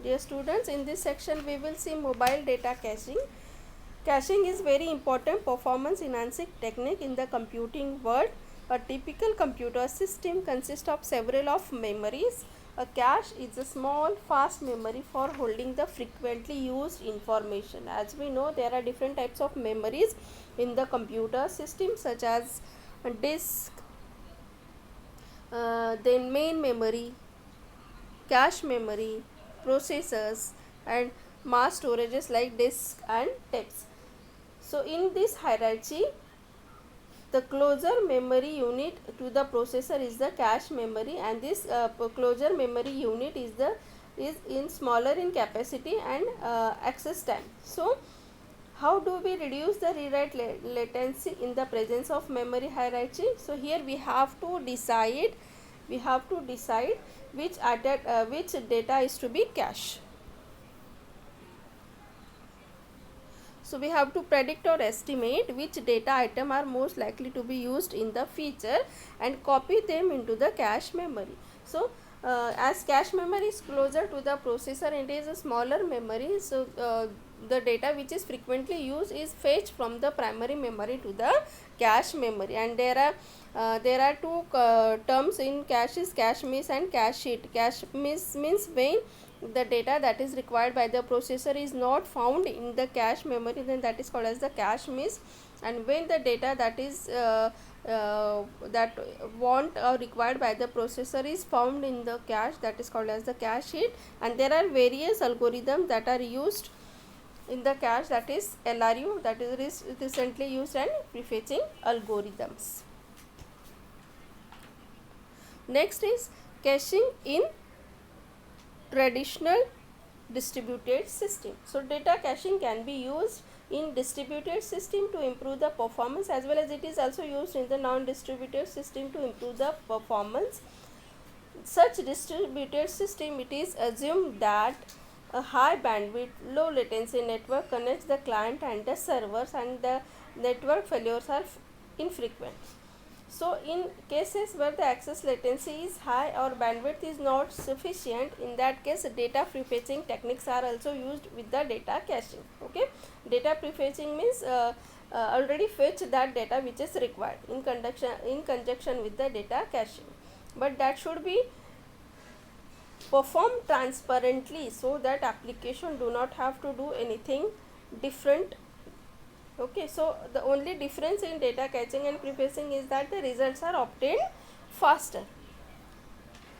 Dear students, in this section we will see mobile data caching. Caching is very important performance enhancing technique in the computing world. A typical computer system consists of several of memories. A cache is a small fast memory for holding the frequently used information. As we know, there are different types of memories in the computer system, such as disk, then main memory, cache memory, processors, and mass storages like disk and tapes. So in this hierarchy, the closer memory unit to the processor is the cache memory, and this closer memory unit is in smaller in capacity and access time. So how do we reduce the rewrite latency in the presence of memory hierarchy? So here we have to decide which data is to be cached. So we have to predict or estimate which data item are most likely to be used in the future and copy them into the cache memory. So as cache memory is closer to the processor and it is a smaller memory, so the data which is frequently used is fetched from the primary memory to the cache memory. And there are two terms in cache is cache miss and cache hit. Cache miss means when the data that is required by the processor is not found in the cache memory, then that is called as the cache miss. And when the data that is that want or required by the processor is found in the cache, that is called as the cache hit. And there are various algorithms that are used in the cache, that is LRU, that is recently used, and prefetching algorithms. Next is caching in traditional distributed system. So data caching can be used in distributed system to improve the performance, as well as it is also used in the non-distributed system to improve the performance. Such distributed system, it is assumed that a high bandwidth, low latency network connects the client and the servers, and the network failures are infrequent. So in cases where the access latency is high or bandwidth is not sufficient, in that case data prefetching techniques are also used with the data caching. Okay, data prefetching means already fetch that data which is required in conjunction with the data caching, but that should be performed transparently so that application do not have to do anything different. Okay, so the only difference in data caching and prefetching is that the results are obtained faster.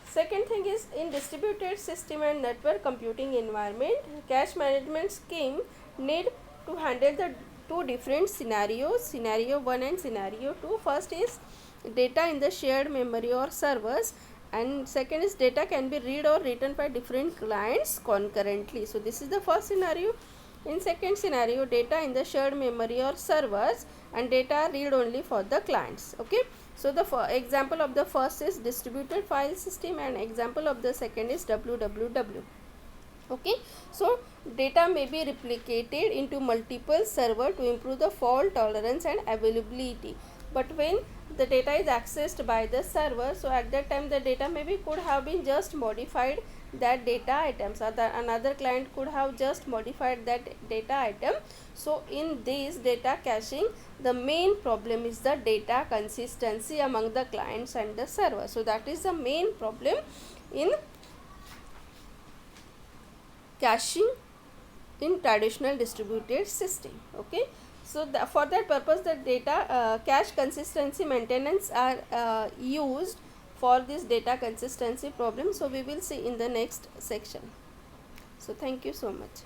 Second thing is, in distributed system and network computing environment, cache management scheme need to handle the two different scenarios, scenario 1 and scenario 2. First is data in the shared memory or servers, and second is data can be read or written by different clients concurrently. So this is the first scenario. In second scenario, data in the shared memory or servers and data read only for the clients. Okay, so the example of the first is distributed file system, and example of the second is WWW. Okay, so data may be replicated into multiple servers to improve the fault tolerance and availability. But when the data is accessed by the server, so at that time the data maybe could have been just modified that data items, or another client could have just modified that data item. So in this data caching, the main problem is the data consistency among the clients and the server. So that is the main problem in caching in traditional distributed system. Okay, so for that purpose the data cache consistency maintenance are used for this data consistency problem. So we will see in the next section. So thank you so much.